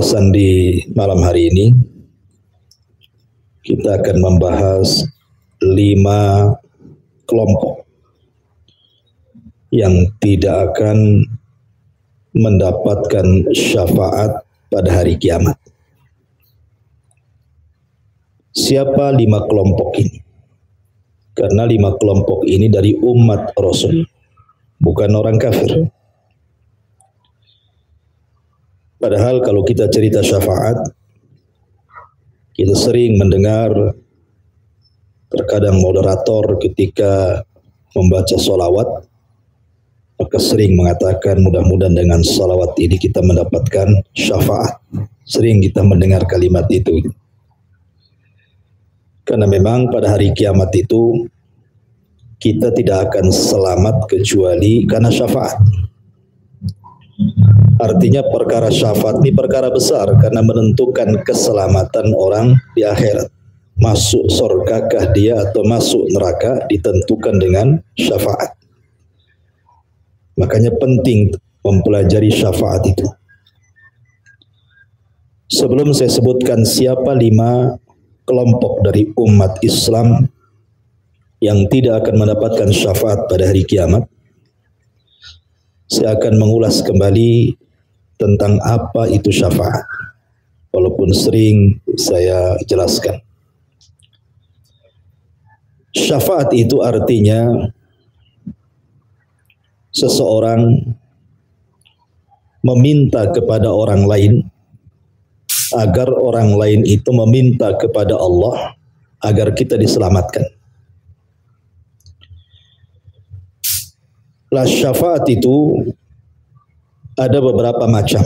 Pembahasan di malam hari ini kita akan membahas 5 kelompok yang tidak akan mendapatkan syafaat pada hari kiamat. Siapa 5 kelompok ini? Karena 5 kelompok ini dari umat Rasul, bukan orang kafir. Padahal kalau kita cerita syafaat, kita sering mendengar terkadang moderator ketika membaca sholawat, maka sering mengatakan mudah-mudahan dengan sholawat ini kita mendapatkan syafaat. Sering kita mendengar kalimat itu. Karena memang pada hari kiamat itu kita tidak akan selamat kecuali karena syafaat. Artinya perkara syafaat ini perkara besar karena menentukan keselamatan orang di akhirat. Masuk surgakah dia atau masuk neraka ditentukan dengan syafaat. Makanya penting mempelajari syafaat itu. Sebelum saya sebutkan siapa 5 kelompok dari umat Islam yang tidak akan mendapatkan syafaat pada hari kiamat, saya akan mengulas kembali tentang apa itu syafaat, walaupun sering saya jelaskan. Syafaat itu artinya seseorang meminta kepada orang lain agar orang lain itu meminta kepada Allah agar kita diselamatkan. Lah syafaat itu ada beberapa macam.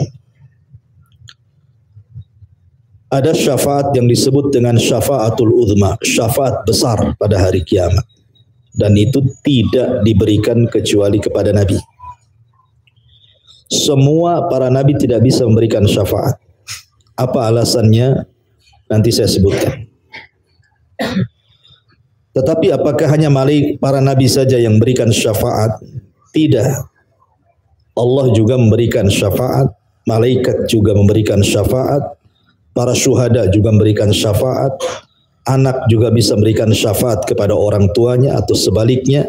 Ada syafaat yang disebut dengan syafaatul uzma, syafaat besar pada hari kiamat. Dan itu tidak diberikan kecuali kepada Nabi. Semua para Nabi tidak bisa memberikan syafaat. Apa alasannya? Nanti saya sebutkan. Tetapi apakah hanya para Nabi saja yang memberikan syafaat? Tidak. Allah juga memberikan syafaat, malaikat juga memberikan syafaat, para syuhada juga memberikan syafaat, anak juga bisa memberikan syafaat kepada orang tuanya atau sebaliknya.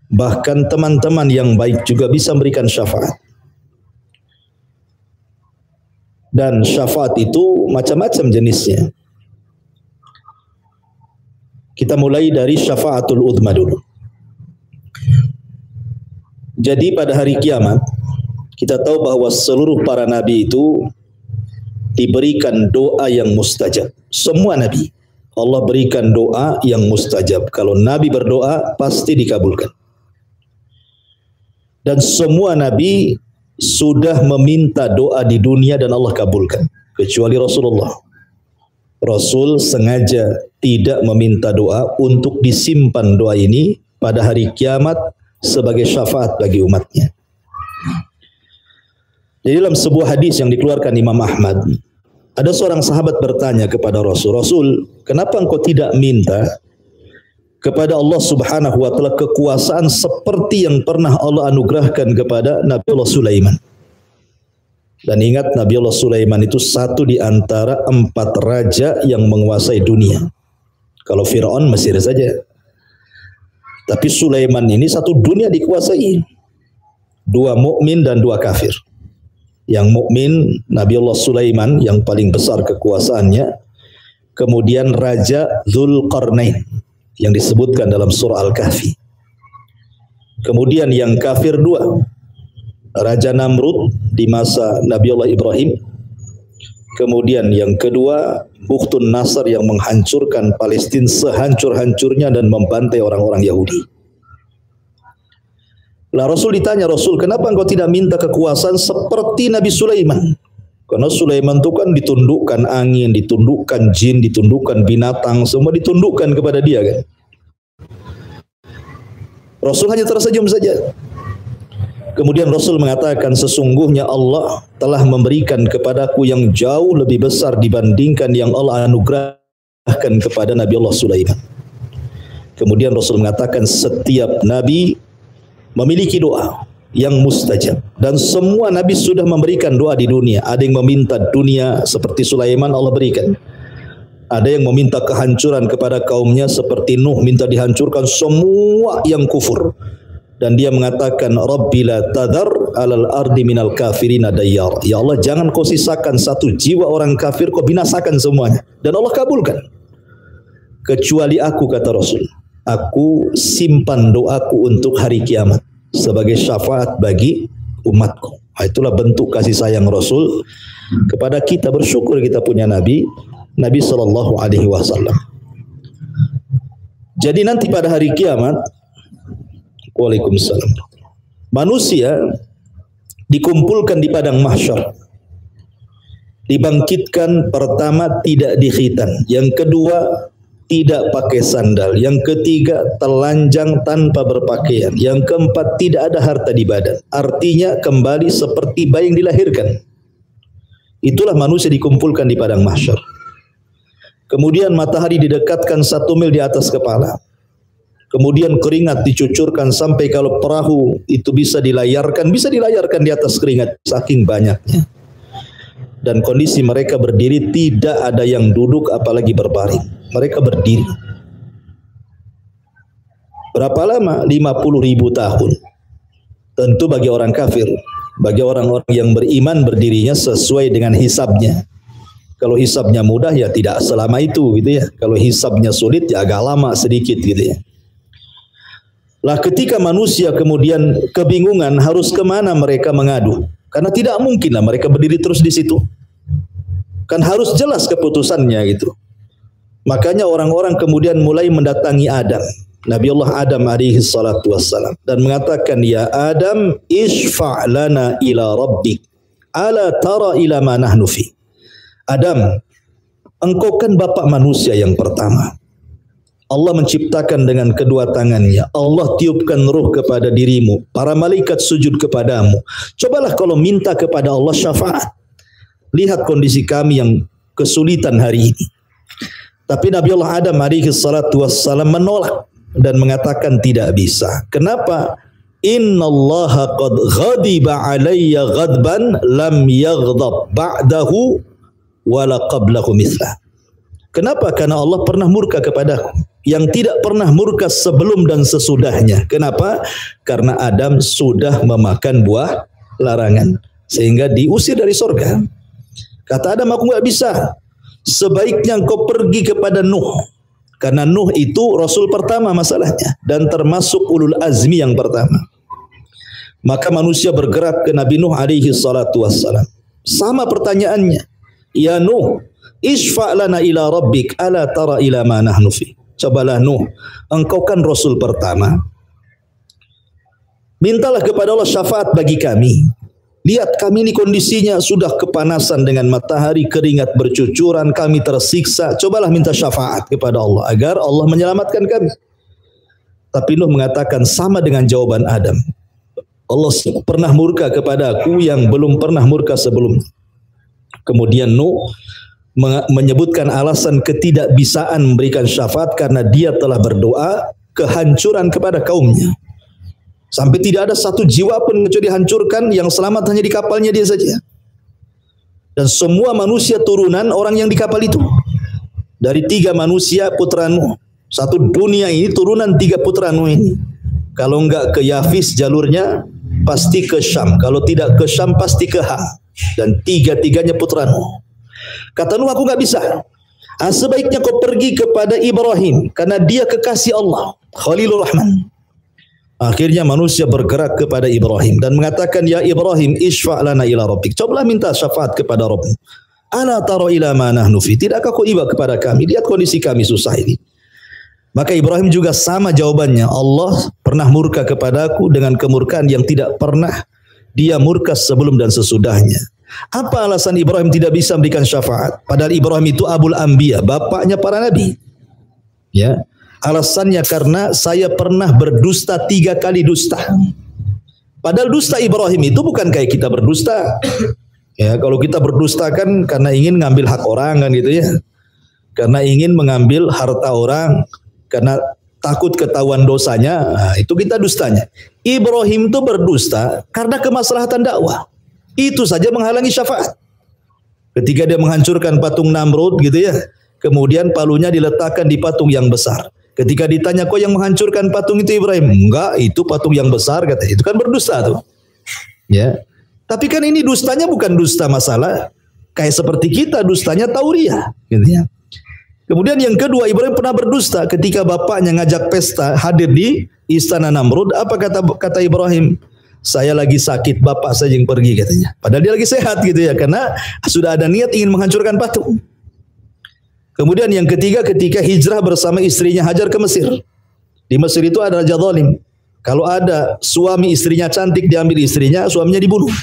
Bahkan teman-teman yang baik juga bisa memberikan syafaat. Dan syafaat itu macam-macam jenisnya. Kita mulai dari syafaatul uzma dulu. Jadi pada hari kiamat kita tahu bahwa seluruh para nabi itu diberikan doa yang mustajab. Semua nabi Allah berikan doa yang mustajab. Kalau nabi berdoa pasti dikabulkan. Dan semua nabi sudah meminta doa di dunia dan Allah kabulkan, kecuali Rasulullah. Rasul sengaja tidak meminta doa untuk disimpan doa ini pada hari kiamat sebagai syafaat bagi umatnya. Jadi dalam sebuah hadis yang dikeluarkan Imam Ahmad, ada seorang sahabat bertanya kepada Rasul, "Rasul, kenapa engkau tidak minta kepada Allah Subhanahu wa taala kekuasaan seperti yang pernah Allah anugerahkan kepada Nabi Allah Sulaiman?" Dan ingat, Nabi Allah Sulaiman itu satu di antara 4 raja yang menguasai dunia. Kalau Fir'aun Mesir saja. Tapi Sulaiman ini satu dunia dikuasai. 2 mukmin dan 2 kafir. Yang mukmin Nabi Allah Sulaiman yang paling besar kekuasaannya. Kemudian Raja Dzulqarnain yang disebutkan dalam surah Al-Kahfi. Kemudian yang kafir 2. Raja Namrud di masa Nabi Allah Ibrahim. Kemudian yang kedua Bukhtun Nasr yang menghancurkan Palestina sehancur-hancurnya dan membantai orang-orang Yahudi. Lah Rasul ditanya, "Rasul, kenapa engkau tidak minta kekuasaan seperti Nabi Sulaiman?" Karena Sulaiman itu kan ditundukkan angin, ditundukkan jin, ditundukkan binatang, semua ditundukkan kepada dia kan. Rasul hanya tersenyum saja. Kemudian Rasul mengatakan, "Sesungguhnya Allah telah memberikan kepadaku yang jauh lebih besar dibandingkan yang Allah anugerahkan kepada Nabi Allah Sulaiman." Kemudian Rasul mengatakan, setiap nabi memiliki doa yang mustajab. Dan semua nabi sudah memberikan doa di dunia. Ada yang meminta dunia seperti Sulaiman, Allah berikan. Ada yang meminta kehancuran kepada kaumnya seperti Nuh, minta dihancurkan semua yang kufur. Dan dia mengatakan, Rabbi la tadhar alal ardi minal kafirina dayyar. Ya Allah, jangan kau sisakan satu jiwa orang kafir, kau binasakan semuanya. Dan Allah kabulkan. Kecuali aku, kata Rasul, aku simpan doaku untuk hari kiamat sebagai syafaat bagi umatku. Itulah bentuk kasih sayang Rasul kepada kita. Bersyukur kita punya Nabi sallallahu alaihi wasallam. Jadi nanti pada hari kiamat, waalaikumsalam, manusia dikumpulkan di padang mahsyar. Dibangkitkan pertama tidak dikhitan, yang kedua tidak pakai sandal, yang ketiga telanjang tanpa berpakaian, yang keempat tidak ada harta di badan. Artinya kembali seperti bayi yang dilahirkan. Itulah manusia dikumpulkan di padang mahsyar. Kemudian matahari didekatkan 1 mil di atas kepala. Kemudian keringat dicucurkan sampai kalau perahu itu bisa dilayarkan di atas keringat saking banyaknya. Dan kondisi mereka berdiri, tidak ada yang duduk apalagi berbaring. Mereka berdiri. Berapa lama? 50.000 tahun. Tentu bagi orang kafir, bagi orang-orang yang beriman berdirinya sesuai dengan hisabnya. Kalau hisabnya mudah ya tidak selama itu gitu ya. Kalau hisabnya sulit ya agak lama sedikit gitu ya. Lah ketika manusia kemudian kebingungan harus kemana mereka mengadu. Karena tidak mungkinlah mereka berdiri terus di situ. Kan harus jelas keputusannya gitu. Makanya orang-orang kemudian mulai mendatangi Adam, Nabi Allah Adam alaihi salatu wassalam, dan mengatakan, ya Adam, ishfa' lana ila rabbik, ala tara ila ma nahnu fi. Adam, engkau kan bapak manusia yang pertama. Allah menciptakan dengan kedua tangannya. Allah tiupkan ruh kepada dirimu. Para malaikat sujud kepadamu. Cobalah kalau minta kepada Allah syafaat. Lihat kondisi kami yang kesulitan hari ini. Tapi Nabi Allah Adam alaihi salatu wassalam menolak dan mengatakan tidak bisa. Kenapa? Innallaha qad ghadiba alayya ghadban lam yaghdab ba'dahu wala qablahu mithlah. Kenapa? Karena Allah pernah murka kepadaku yang tidak pernah murka sebelum dan sesudahnya. Kenapa? Karena Adam sudah memakan buah larangan sehingga diusir dari surga. Kata Adam, aku enggak bisa. Sebaiknya engkau pergi kepada Nuh. Karena Nuh itu Rasul pertama masalahnya. Dan termasuk ulul azmi yang pertama. Maka manusia bergerak ke Nabi Nuh alaihi salatu wassalam. Sama pertanyaannya. Ya Nuh, isfa' lana ila rabbik, ala tara ila ma nahnu fi. Cobalah Nuh, engkau kan Rasul pertama. Mintalah kepada Allah syafaat bagi kami. Lihat kami ini kondisinya sudah kepanasan dengan matahari, keringat bercucuran, kami tersiksa. Cobalah minta syafaat kepada Allah agar Allah menyelamatkan kami. Tapi Nuh mengatakan sama dengan jawaban Adam. Allah pernah murka kepada aku yang belum pernah murka sebelumnya. Kemudian Nuh menyebutkan alasan ketidakbisaan memberikan syafaat karena dia telah berdoa kehancuran kepada kaumnya. Sampai tidak ada satu jiwa pun kecuali dihancurkan, yang selamat hanya di kapalnya dia saja. Dan semua manusia turunan orang yang di kapal itu. Dari 3 manusia putra Nuh. Satu dunia ini turunan 3 putra Nuh ini. Kalau enggak ke Yafis jalurnya pasti ke Syam. Kalau tidak ke Syam pasti ke Ham. Dan 3-tiganya putra Nuh. Kata Nuh, aku enggak bisa. Sebaiknya kau pergi kepada Ibrahim. Karena dia kekasih Allah. Khalilur Rahman. Akhirnya manusia bergerak kepada Ibrahim dan mengatakan, ya Ibrahim, isfa' lana ila rabbik. Cobalah minta syafaat kepada Rabbmu. Ala tara ila ma nahnu fi. Tidakkah kau iba kepada kami? Lihat kondisi kami susah ini. Maka Ibrahim juga sama jawabannya. Allah pernah murka kepadaku dengan kemurkaan yang tidak pernah dia murka sebelum dan sesudahnya. Apa alasan Ibrahim tidak bisa memberikan syafaat? Padahal Ibrahim itu Abul Anbiya, bapaknya para nabi. Ya. Alasannya karena saya pernah berdusta 3 kali dusta. Padahal dusta Ibrahim itu bukan kayak kita berdusta. Ya, kalau kita berdusta kan karena ingin ngambil hak orang kan gitu ya. Karena ingin mengambil harta orang, karena takut ketahuan dosanya, nah, itu kita dustanya. Ibrahim itu berdusta karena kemaslahatan dakwah. Itu saja menghalangi syafaat. Ketika dia menghancurkan patung Namrud gitu ya, kemudian palunya diletakkan di patung yang besar. Ketika ditanya, kok yang menghancurkan patung itu Ibrahim? Enggak, itu patung yang besar, kata. Itu kan berdusta tuh. Ya. Tapi kan ini dustanya bukan dusta masalah kayak seperti kita, dustanya tauriah gitu ya. Kemudian yang kedua, Ibrahim pernah berdusta ketika bapaknya ngajak pesta hadir di istana Namrud. Apa kata Ibrahim? Saya lagi sakit, bapak saja yang pergi katanya. Padahal dia lagi sehat gitu ya, karena sudah ada niat ingin menghancurkan patung. Kemudian yang ketiga, ketika hijrah bersama istrinya Hajar ke Mesir. Di Mesir itu ada raja zalim. Kalau ada suami istrinya cantik, diambil istrinya, suaminya dibunuh.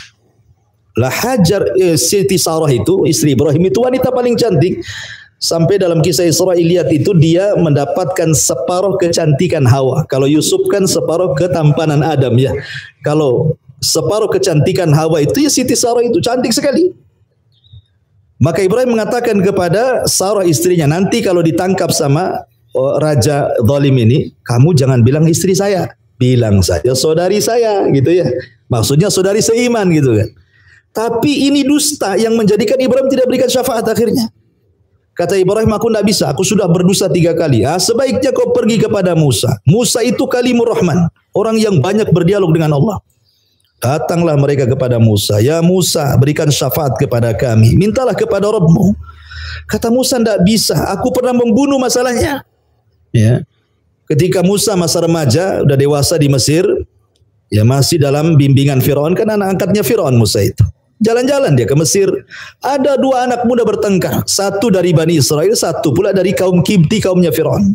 Lah Hajar, Siti Sarah itu, istri Ibrahim itu wanita paling cantik. Sampai dalam kisah Israiliyat itu dia mendapatkan separuh kecantikan Hawa. Kalau Yusuf kan separuh ketampanan Adam ya. Kalau separuh kecantikan Hawa itu ya Siti Sarah itu cantik sekali. Maka Ibrahim mengatakan kepada Sarah istrinya, nanti kalau ditangkap sama raja zalim ini, kamu jangan bilang istri saya, bilang saja saudari saya gitu ya. Maksudnya saudari seiman gitu kan. Tapi ini dusta yang menjadikan Ibrahim tidak berikan syafaat akhirnya. Kata Ibrahim, aku tidak bisa, aku sudah berdosa 3 kali. Sebaiknya kau pergi kepada Musa. Musa itu kalimur Rahman, orang yang banyak berdialog dengan Allah. Datanglah mereka kepada Musa. Ya Musa, berikan syafaat kepada kami. Mintalah kepada Rabbmu. Kata Musa, tidak bisa, aku pernah membunuh masalahnya. Ya. Ketika Musa masa remaja, udah dewasa di Mesir, ya masih dalam bimbingan Firaun, kan anak angkatnya Firaun Musa itu. Jalan-jalan dia ke Mesir. Ada 2 anak muda bertengkar. Satu dari Bani Israel, satu pula dari kaum Kibti, kaumnya Firaun.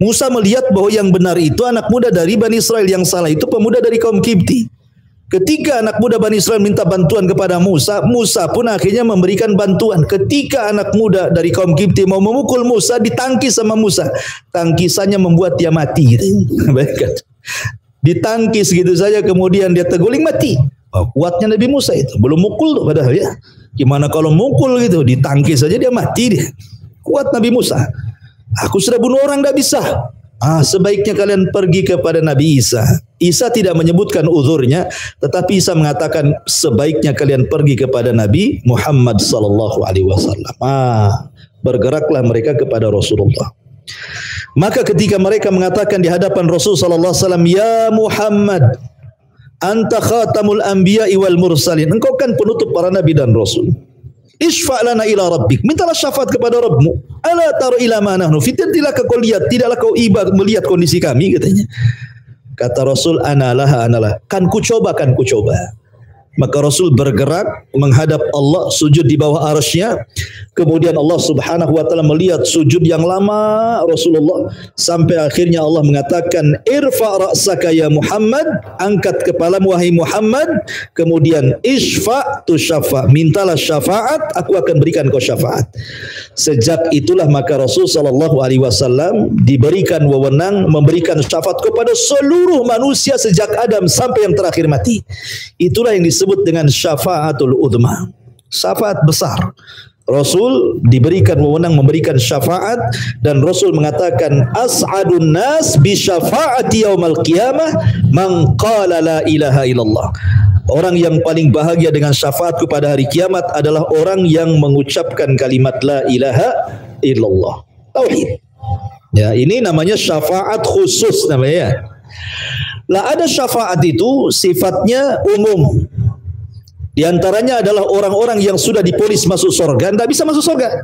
Musa melihat bahwa yang benar itu anak muda dari Bani Israel, yang salah itu pemuda dari kaum Kibti. Ketika anak muda Bani Israel minta bantuan kepada Musa, Musa pun akhirnya memberikan bantuan. Ketika anak muda dari kaum Kibti mau memukul Musa, ditangkis sama Musa. Tangkisannya membuat dia mati gitu. Bayangkan. Ditangkis gitu saja, kemudian dia terguling mati. Oh, kuatnya Nabi Musa itu. Belum mukul tuh padahal ya. Gimana kalau mukul gitu, ditangkis saja dia mati dia. Kuat Nabi Musa. Aku sudah bunuh orang, tidak bisa. Sebaiknya kalian pergi kepada Nabi Isa. Isa tidak menyebutkan uzurnya, tetapi Isa mengatakan sebaiknya kalian pergi kepada Nabi Muhammad sallallahu alaihi wasallam. Bergeraklah mereka kepada Rasulullah. Maka ketika mereka mengatakan di hadapan Rasul sallallahu alaihi wasallam, ya Muhammad, anta khatamul anbiya'i wal mursalin. Engkau kan penutup para nabi dan rasul. Isfa' lana ila rabbik. Mintalah syafaat kepada Rabbmu. Ala taru ila ma nahnu. Tidaklah kau lihat, tidaklah kau iba melihat kondisi kami katanya. Kata Rasul, analah. Kan ku coba. Maka Rasul bergerak menghadap Allah, sujud di bawah arsy-Nya. Kemudian Allah Subhanahu wa taala melihat sujud yang lama Rasulullah, sampai akhirnya Allah mengatakan, irfa' ra'saka ya Muhammad, angkat kepalamu wahai Muhammad, kemudian isfa' tu syafa', mintalah syafaat, aku akan berikan kau syafaat. Sejak itulah maka Rasul sallallahu alaihi wasallam diberikan wewenang memberikan syafaat kepada seluruh manusia sejak Adam sampai yang terakhir mati. Itulah yang disebut dengan syafaatul udhma, syafaat besar. Rasul diberikan wewenang memberikan syafaat, dan Rasul mengatakan as'adun nas bi syafaati yaumal qiyamah man qala la ilaha illallah. Orang yang paling bahagia dengan syafaatku pada hari kiamat adalah orang yang mengucapkan kalimat la ilaha illallah, tauhid. Ya, ini namanya syafaat khusus namanya. Lah ada syafaat itu sifatnya umum. Di antaranya adalah orang-orang yang sudah diponis masuk surga, tidak bisa masuk surga.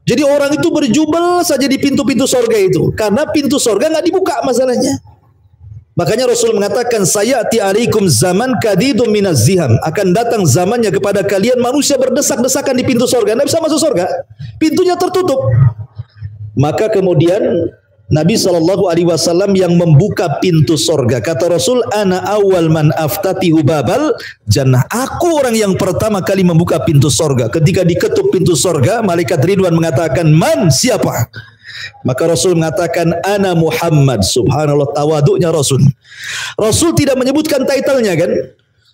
Jadi orang itu berjubel saja di pintu-pintu surga itu, karena pintu surga nggak dibuka masalahnya. Makanya Rasul mengatakan, sayati alaikum zaman kadidum minaz ziham, akan datang zamannya kepada kalian manusia berdesak-desakan di pintu surga, tidak bisa masuk surga, pintunya tertutup. Maka kemudian Nabi SAW yang membuka pintu sorga. Kata Rasul, ana awal man aftatihu babal jannah. Aku orang yang pertama kali membuka pintu sorga. Ketika diketuk pintu sorga, malaikat Ridwan mengatakan, man, siapa? Maka Rasul mengatakan, ana Muhammad. Subhanallah, tawaduknya Rasul. Rasul tidak menyebutkan title-nya kan.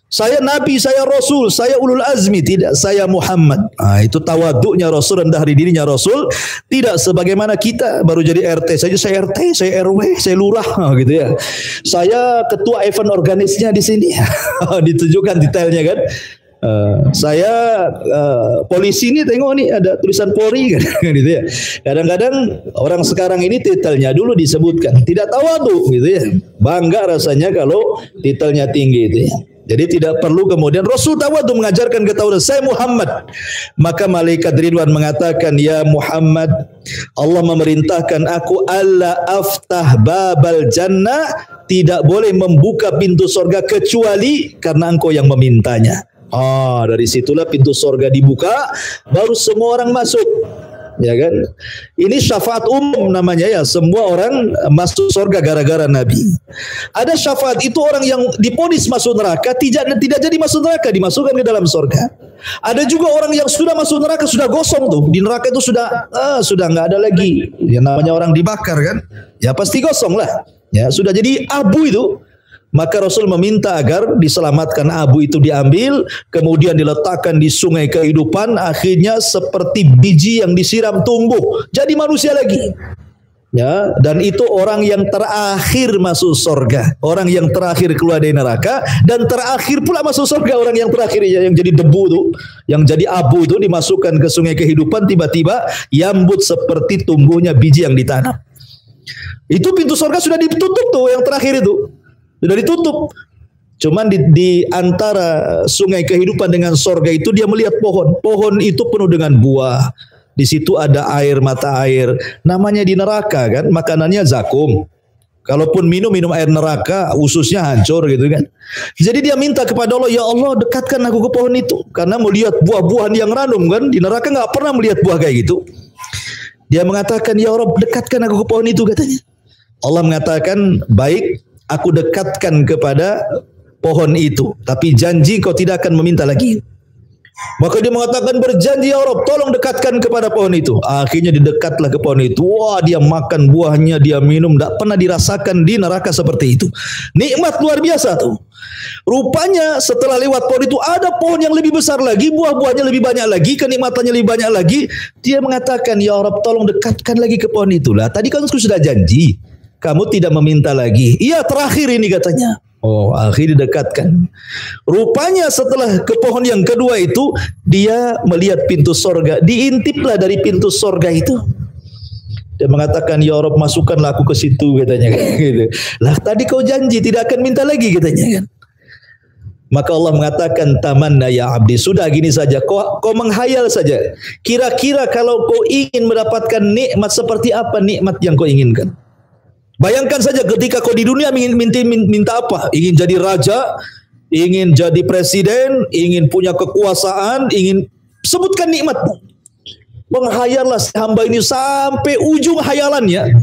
Saya Nabi, saya Rasul, saya ulul azmi. Tidak, saya Muhammad. Itu tawaduknya Rasul, rendah dirinya Rasul. Tidak sebagaimana kita baru jadi RT saja, saya RT, saya RW, saya lurah, gitu ya. Saya ketua event organisnya di sini. Ditunjukkan detailnya kan. Saya polisi ini, tengok nih ada tulisan Polri kan, gitu ya. Kadang-kadang orang sekarang ini titelnya dulu disebutkan, tidak tawaduk gitu ya. Bangga rasanya kalau titelnya tinggi itu ya. Jadi tidak perlu kemudian Rasul tawaduk mengajarkan ketawaduan. Saya Muhammad. Maka malaikat Ridwan mengatakan, ya Muhammad, Allah memerintahkan aku alla aftah babal jannah, tidak boleh membuka pintu surga kecuali karena engkau yang memintanya. Dari situlah pintu surga dibuka, baru semua orang masuk. Ya kan? Ini syafaat umum namanya ya. Semua orang masuk surga gara-gara Nabi. Ada syafaat itu orang yang diponis masuk neraka tidak jadi masuk neraka, dimasukkan ke dalam surga. Ada juga orang yang sudah masuk neraka, sudah gosong tuh. Di neraka itu sudah nggak ada lagi. Yang namanya orang dibakar kan? Ya pasti gosong lah. Ya sudah jadi abu itu. Maka Rasul meminta agar diselamatkan abu itu, diambil, kemudian diletakkan di sungai kehidupan, akhirnya seperti biji yang disiram tumbuh, jadi manusia lagi. Ya, dan itu orang yang terakhir masuk surga, orang yang terakhir keluar dari neraka, dan terakhir pula masuk surga orang yang terakhir yang jadi debu tuh, yang jadi abu itu dimasukkan ke sungai kehidupan, tiba-tiba yambut seperti tumbuhnya biji yang ditanam. Itu pintu surga sudah ditutup tuh, yang terakhir itu. Sudah ditutup. Cuman di antara sungai kehidupan dengan sorga itu dia melihat pohon. Pohon itu penuh dengan buah. Di situ ada air, mata air. Namanya di neraka kan, makanannya zakum. Kalaupun minum air neraka, ususnya hancur gitu kan. Jadi dia minta kepada Allah, ya Allah dekatkan aku ke pohon itu. Karena melihat buah-buahan yang random kan. Di neraka nggak pernah melihat buah kayak gitu. Dia mengatakan, ya Allah dekatkan aku ke pohon itu katanya. Allah mengatakan, baik, aku dekatkan kepada pohon itu, tapi janji kau tidak akan meminta lagi. Maka dia mengatakan, berjanji ya Rabb, tolong dekatkan kepada pohon itu. Akhirnya didekatlah ke pohon itu. Wah, dia makan buahnya, dia minum, tidak pernah dirasakan di neraka seperti itu. Nikmat luar biasa tuh. Rupanya setelah lewat pohon itu ada pohon yang lebih besar lagi, buah-buahnya lebih banyak lagi, kenikmatannya lebih banyak lagi. Dia mengatakan, ya Rabb, tolong dekatkan lagi ke pohon itulah. Tadi kan aku sudah janji, kamu tidak meminta lagi. Iya, terakhir ini katanya. Akhirnya didekatkan. Rupanya setelah ke pohon yang kedua itu, dia melihat pintu sorga. Diintiplah dari pintu sorga itu. Dia mengatakan, ya Rabb, masukkanlah aku ke situ katanya. Gitu. Lah tadi kau janji tidak akan minta lagi katanya kan. Maka Allah mengatakan, tamanna ya abdi, sudah gini saja, kau menghayal saja. Kira-kira kalau kau ingin mendapatkan nikmat seperti apa nikmat yang kau inginkan? Bayangkan saja ketika kau di dunia minta apa? Ingin jadi raja, ingin jadi presiden, ingin punya kekuasaan, ingin sebutkan nikmatmu. Menghayallah hamba ini sampai ujung hayalannya.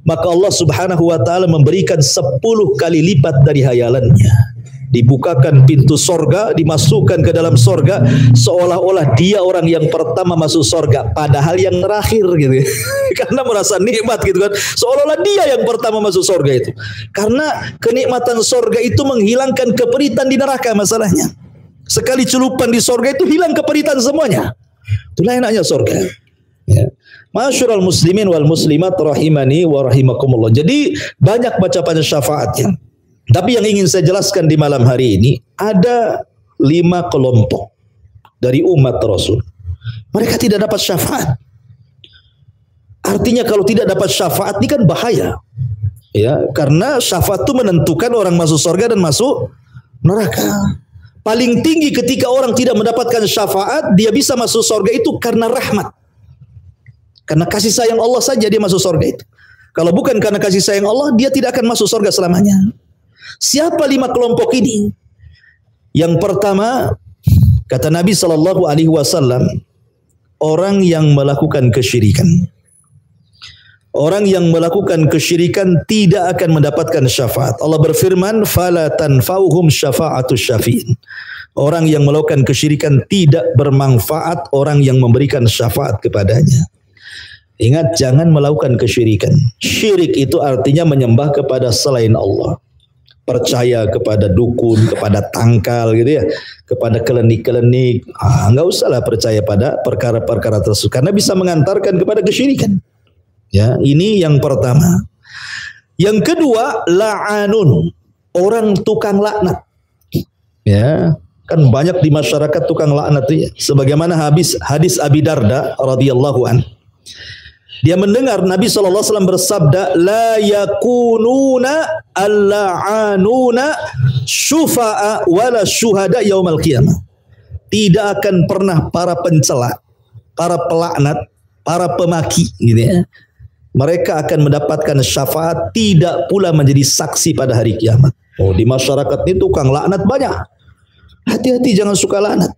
Maka Allah Subhanahu wa taala memberikan 10 kali lipat dari hayalannya. Dibukakan pintu sorga, dimasukkan ke dalam sorga, seolah-olah dia orang yang pertama masuk sorga, padahal yang terakhir gitu. Karena merasa nikmat gitu kan, seolah-olah dia yang pertama masuk sorga itu. Karena kenikmatan sorga itu menghilangkan keperitan di neraka masalahnya. Sekali celupan di sorga itu hilang keperitan semuanya. Itulah enaknya sorga. Ya. Masyurul muslimin wal muslimat rahimani wa rahimakumullah. Jadi banyak baca pada syafaatnya. Tapi yang ingin saya jelaskan di malam hari ini, ada 5 kelompok dari umat Rasul. Mereka tidak dapat syafaat. Artinya kalau tidak dapat syafaat ini kan bahaya. Ya, karena syafaat itu menentukan orang masuk surga dan masuk neraka. Paling tinggi ketika orang tidak mendapatkan syafaat, dia bisa masuk surga itu karena rahmat. Karena kasih sayang Allah saja dia masuk surga itu. Kalau bukan karena kasih sayang Allah, dia tidak akan masuk surga selamanya. Siapa 5 kelompok ini? Yang pertama, kata Nabi SAW, orang yang melakukan kesyirikan. Orang yang melakukan kesyirikan tidak akan mendapatkan syafaat. Allah berfirman, "Fala tanfa'uhum syafa'atus syafi'in." Orang yang melakukan kesyirikan tidak bermanfaat orang yang memberikan syafaat kepadanya. Ingat, jangan melakukan kesyirikan. Syirik itu artinya menyembah kepada selain Allah. percaya kepada dukun, kepada tangkal gitu ya, kepada kelenik-kelenik. Nggak usahlah percaya pada perkara-perkara tersebut karena bisa mengantarkan kepada kesyirikan. Ya, ini yang pertama. Yang kedua, la'anun, orang tukang laknat. Ya, kan banyak di masyarakat tukang laknat ya. Sebagaimana hadis Abi Darda radhiyallahu an. Dia mendengar Nabi SAW bersabda, la yakununa al-la'anuna syufa'a wala syuhada yaumal qiyamah. Tidak akan pernah para pencela, para pelaknat, para pemaki gitu ya. Mereka akan mendapatkan syafaat, tidak pula menjadi saksi pada hari kiamat. Oh, di masyarakat ini tukang laknat banyak. Hati-hati jangan suka laknat.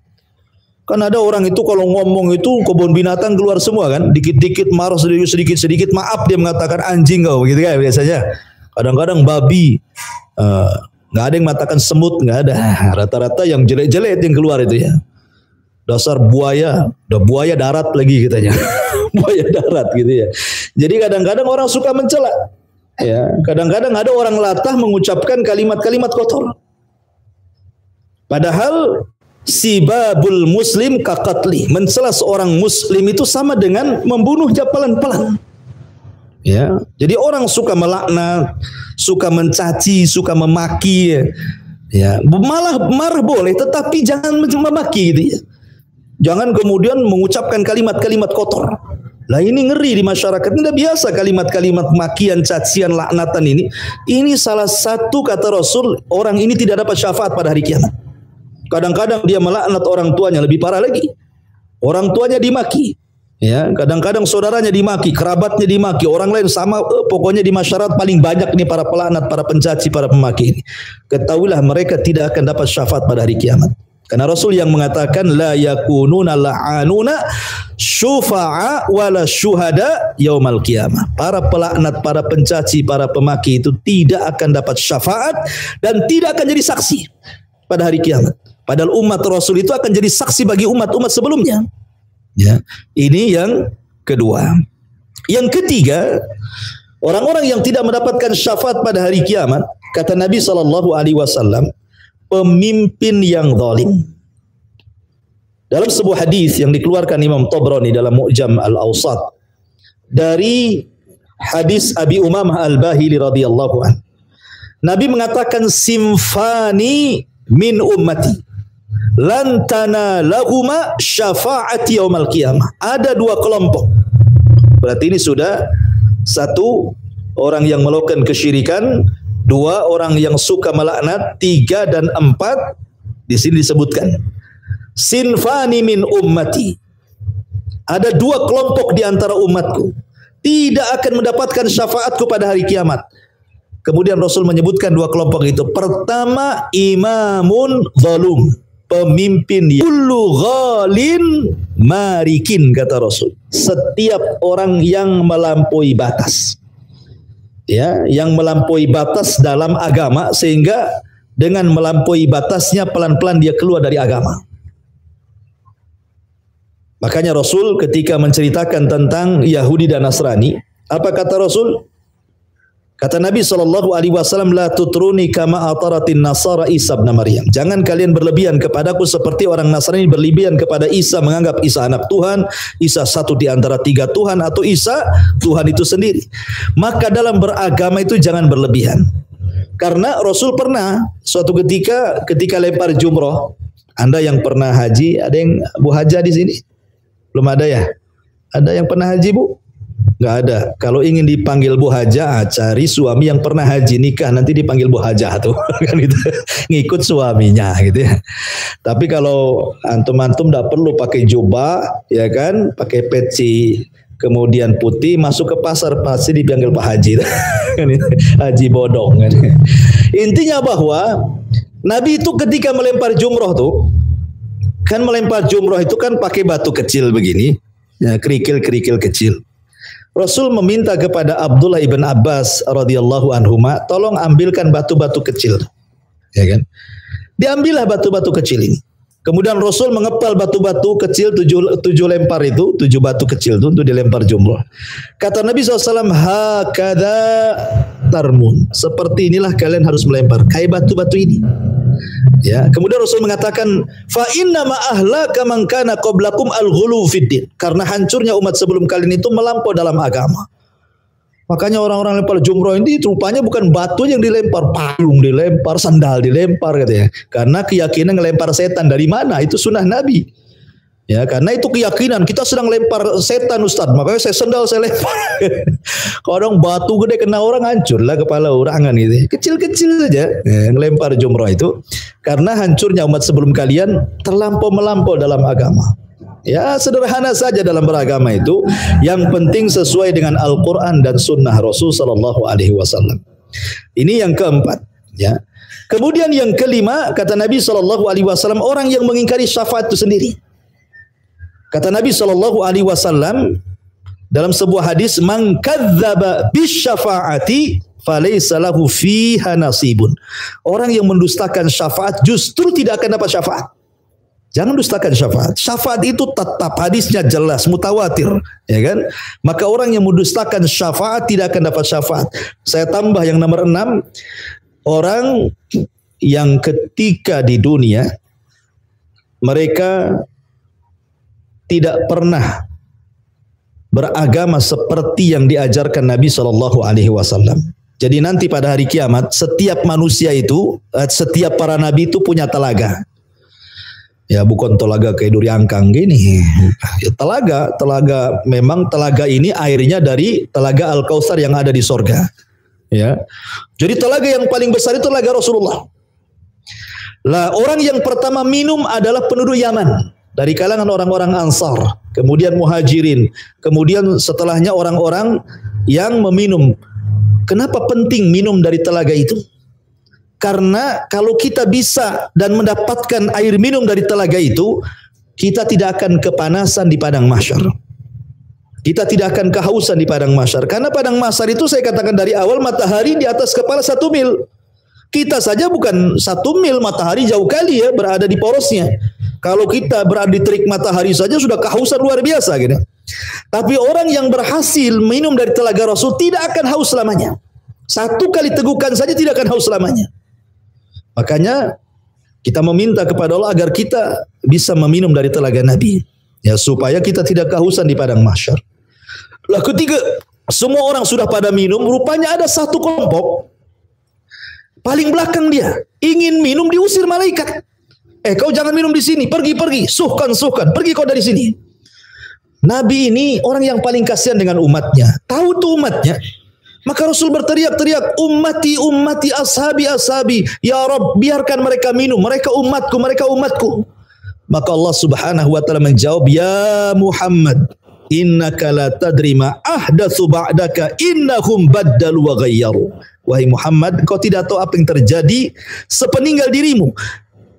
Kan ada orang itu kalau ngomong itu kebun binatang keluar semua kan, dikit-dikit marah, sedikit-sedikit maaf dia mengatakan anjing kau begitu kan biasanya. Kadang-kadang babi, nggak ada yang mengatakan semut, nggak ada. Rata-rata yang jelek-jelek yang keluar itu ya. Dasar buaya, udah buaya darat lagi katanya. Buaya darat gitu ya. Jadi kadang-kadang orang suka mencela. Ya, kadang-kadang ada orang latah mengucapkan kalimat-kalimat kotor. Padahal sibabul muslim kakatli, mencela seorang muslim itu sama dengan membunuhnya pelan-pelan. Ya, jadi orang suka melaknat, suka mencaci, suka memaki, ya, malah marah boleh, tetapi jangan memaki, gitu ya. Jangan kemudian mengucapkan kalimat-kalimat kotor. Lah ini ngeri di masyarakat. Ini udah biasa kalimat-kalimat makian, cacian, laknatan ini. Ini salah satu kata Rasul, orang ini tidak dapat syafaat pada hari kiamat. Kadang-kadang dia melaknat orang tuanya, lebih parah lagi. Orang tuanya dimaki. Ya, kadang-kadang saudaranya dimaki, kerabatnya dimaki, orang lain sama, pokoknya di masyarakat paling banyak ini para pelaknat, para pencaci, para pemaki ini. Ketahuilah mereka tidak akan dapat syafaat pada hari kiamat. Karena Rasul yang mengatakan la yakununa la'anuna syufa'a wala syuhada yaumal qiyamah. Para pelaknat, para pencaci, para pemaki itu tidak akan dapat syafaat dan tidak akan jadi saksi pada hari kiamat. Padahal umat Rasul itu akan jadi saksi bagi umat-umat sebelumnya. Ya, ini yang kedua. Yang ketiga, orang-orang yang tidak mendapatkan syafaat pada hari kiamat, kata Nabi SAW, pemimpin yang zalim. Dalam sebuah hadis yang dikeluarkan Imam Tabrani dalam Mu'jam Al-Awsat dari hadis Abi Umamah Al-Bahili radhiyallahu an, Nabi mengatakan simfani min ummati lan tanalahuma syafa'ati yaumal qiyamah. Ada dua kelompok. Berarti ini sudah satu orang yang melakukan kesyirikan, dua orang yang suka melaknat, tiga dan empat di sini disebutkan. Sinfani min ummati. Ada dua kelompok di antara umatku tidak akan mendapatkan syafaatku pada hari kiamat. Kemudian Rasul menyebutkan dua kelompok itu. Pertama, imamun zalum, pemimpin yang kullu ghalin marikin, kata Rasul. Setiap orang yang melampaui batas. Ya, yang melampaui batas dalam agama sehingga dengan melampaui batasnya pelan-pelan dia keluar dari agama. Makanya Rasul ketika menceritakan tentang Yahudi dan Nasrani, apa kata Rasul? Kata Nabi SAW, la tutruni kama ataratin nasara Isa bin Maryam. Jangan kalian berlebihan kepadaku seperti orang Nasrani berlebihan kepada Isa, menganggap Isa anak Tuhan, Isa satu di antara tiga Tuhan, atau Isa Tuhan itu sendiri. Maka dalam beragama itu jangan berlebihan. Karena Rasul pernah suatu ketika lempar jumroh. Anda yang pernah haji, ada yang Bu Haja di sini? Belum ada ya? Ada yang pernah haji, Bu? Nggak ada. Kalau ingin dipanggil Bu Haja, cari suami yang pernah haji, nikah, nanti dipanggil Bu Haja tuh. Kan gitu. Ngikut suaminya gitu ya. Tapi kalau antum-antum tidak perlu pakai jubah, ya kan, pakai peci kemudian putih, masuk ke pasar pasti dipanggil Pak Haji. Haji bodong kan. Intinya bahwa Nabi itu ketika melempar jumroh tuh, kan melempar jumroh itu kan pakai batu kecil begini, ya, kerikil-kerikil kecil. Rasul meminta kepada Abdullah ibn Abbas radhiyallahu anhuma, tolong ambilkan batu-batu kecil, ya kan? Diambillah batu-batu kecil ini. Kemudian Rasul mengepal batu-batu kecil tujuh lempar itu, 7 batu kecil itu untuk dilempar jumrah. Kata Nabi SAW, hakada tarmun. Seperti inilah kalian harus melempar, kayak batu-batu ini. Ya, kemudian Rasul mengatakan, fa inna ma ahlaka man kana qablakum al-ghulu fiddin. Karena hancurnya umat sebelum kalian itu melampau dalam agama. Makanya orang-orang lempar jumroh ini rupanya bukan batu yang dilempar, payung dilempar, sandal dilempar katanya. Karena keyakinan ngelempar setan dari mana? Itu sunnah Nabi. Ya, karena itu keyakinan kita sedang lempar setan Ustaz. Makanya saya sandal saya lempar. Kadang batu gede kena orang hancur lah kepala orang kan gitu. Kecil-kecil saja ngelempar jumroh itu. Karena hancurnya umat sebelum kalian melampau dalam agama. Ya, sederhana saja dalam beragama itu. Yang penting sesuai dengan Al-Quran dan Sunnah Rasul Sallallahu Alaihi Wasallam. Ini yang keempat. Ya. Kemudian yang kelima, kata Nabi Sallallahu Alaihi Wasallam, orang yang mengingkari syafaat itu sendiri. Kata Nabi Sallallahu Alaihi Wasallam dalam sebuah hadis, man kadzdzaba bisyafaati falaysa lahu fiha nasibun. Orang yang mendustakan syafaat justru tidak akan dapat syafaat. Jangan dustakan syafaat. Syafaat itu tetap, hadisnya jelas, mutawatir, ya kan? Maka orang yang mendustakan syafaat tidak akan dapat syafaat. Saya tambah yang nomor 6, orang yang ketika di dunia mereka tidak pernah beragama seperti yang diajarkan Nabi Shallallahu Alaihi Wasallam. Jadi nanti pada hari kiamat setiap manusia itu, setiap para nabi itu punya telaga. Ya, bukan telaga kayak duri angkang gini. Ya, telaga memang telaga ini airnya dari telaga Al-Kautsar yang ada di sorga. Ya. Jadi telaga yang paling besar itu telaga Rasulullah. Lah, orang yang pertama minum adalah penduduk Yaman dari kalangan orang-orang Ansar, kemudian Muhajirin, kemudian setelahnya orang-orang yang meminum. Kenapa penting minum dari telaga itu? Karena kalau kita bisa dan mendapatkan air minum dari telaga itu, kita tidak akan kepanasan di padang mahsyar. Kita tidak akan kehausan di padang mahsyar. Karena padang mahsyar itu saya katakan dari awal matahari di atas kepala 1 mil. Kita saja bukan 1 mil, matahari jauh kali ya berada di porosnya. Kalau kita berada di terik matahari saja sudah kehausan luar biasa gitu. Tapi orang yang berhasil minum dari telaga Rasul tidak akan haus selamanya. 1 kali tegukan saja tidak akan haus selamanya. Makanya kita meminta kepada Allah agar kita bisa meminum dari telaga Nabi, ya, supaya kita tidak kehausan di padang mahsyar. Lah ketiga, semua orang sudah pada minum, rupanya ada satu kelompok paling belakang dia ingin minum, diusir malaikat. Kau jangan minum di sini, pergi, suhkan, pergi kau dari sini. Nabi ini orang yang paling kasihan dengan umatnya, tahu tuh umatnya. Maka Rasul berteriak-teriak, ummati, ashabi, ya Rabb, biarkan mereka minum, mereka umatku. Maka Allah Subhanahu wa taala menjawab, ya Muhammad, innaka la tadri ma ahdatsu ba'daka, innahum baddalu wa ghayyaru. Wahai Muhammad, kau tidak tahu apa yang terjadi sepeninggal dirimu.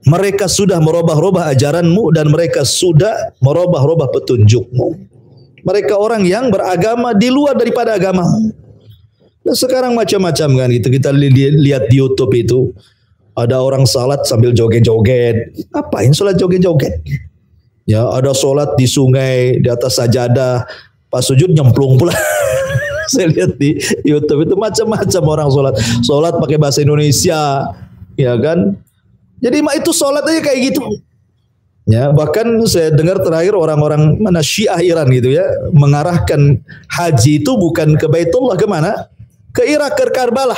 Mereka sudah merubah-rubah ajaranmu dan mereka sudah merubah-rubah petunjukmu. Mereka orang yang beragama di luar daripada agamamu. Nah, sekarang macam-macam kan gitu. Kita lihat di YouTube itu ada orang salat sambil joget-joget. Apain salat joget-joget? Ya, ada salat di sungai di atas sajadah, pas sujud nyemplung pula. Saya lihat di YouTube itu macam-macam orang salat. Salat pakai bahasa Indonesia, ya kan? Jadi itu salat aja kayak gitu. Ya, bahkan saya dengar terakhir orang-orang mana Syiah Iran gitu ya, mengarahkan haji itu bukan ke Baitullah, kemana? Ke Irak, ke Karbala.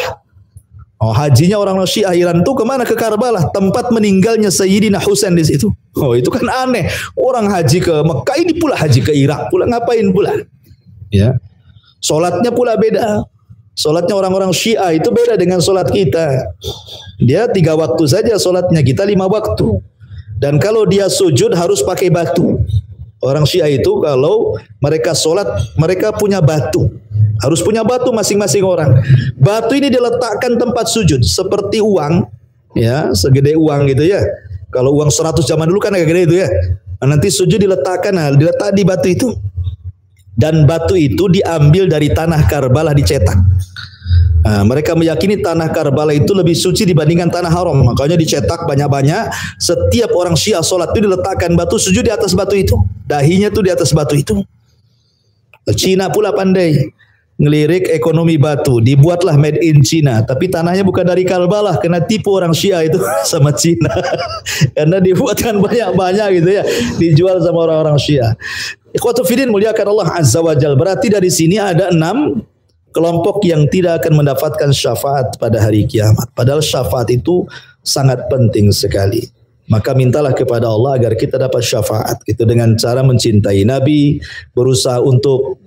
Oh, hajinya orang Syiah Iran itu kemana? Ke Karbala, tempat meninggalnya Sayyidina Husain di situ. Oh, itu kan aneh. Orang haji ke Mekah, ini pula haji ke Irak, pula ngapain pula? Ya, solatnya pula beda. Solatnya orang-orang Syiah itu beda dengan solat kita. Dia 3 waktu saja solatnya, kita 5 waktu. Dan kalau dia sujud harus pakai batu. Orang Syiah itu kalau mereka solat, mereka punya batu. Harus punya batu masing-masing orang. Batu ini diletakkan tempat sujud seperti uang, ya, segede uang gitu ya. Kalau uang 100 zaman dulu kan agak gede itu ya. Nah, nanti sujud diletak di batu itu. Dan batu itu diambil dari tanah Karbala, dicetak. Mereka meyakini tanah Karbala itu lebih suci dibandingkan tanah haram. Makanya dicetak banyak-banyak. Setiap orang Syiah sholat itu diletakkan batu, sujud di atas batu itu. Dahinya tuh di atas batu itu. Cina pula pandai ngelirik ekonomi batu. Dibuatlah made in Cina. Tapi tanahnya bukan dari Karbala. Kena tipu orang Syiah itu sama Cina. Karena dibuatkan banyak-banyak gitu ya. Dijual sama orang-orang Syiah. Ikhwatu fillah muliakan Allah Azza wa Jalla. Berarti dari sini ada 6 kelompok yang tidak akan mendapatkan syafaat pada hari kiamat. Padahal syafaat itu sangat penting sekali. Maka mintalah kepada Allah agar kita dapat syafaat. Gitu, dengan cara mencintai Nabi, berusaha untuk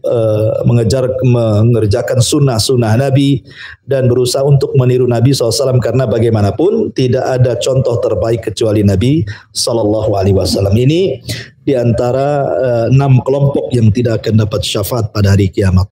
mengerjakan sunnah-sunnah Nabi, dan berusaha untuk meniru Nabi SAW. Karena bagaimanapun tidak ada contoh terbaik kecuali Nabi SAW. Ini di antara 6 kelompok yang tidak akan dapat syafaat pada hari kiamat.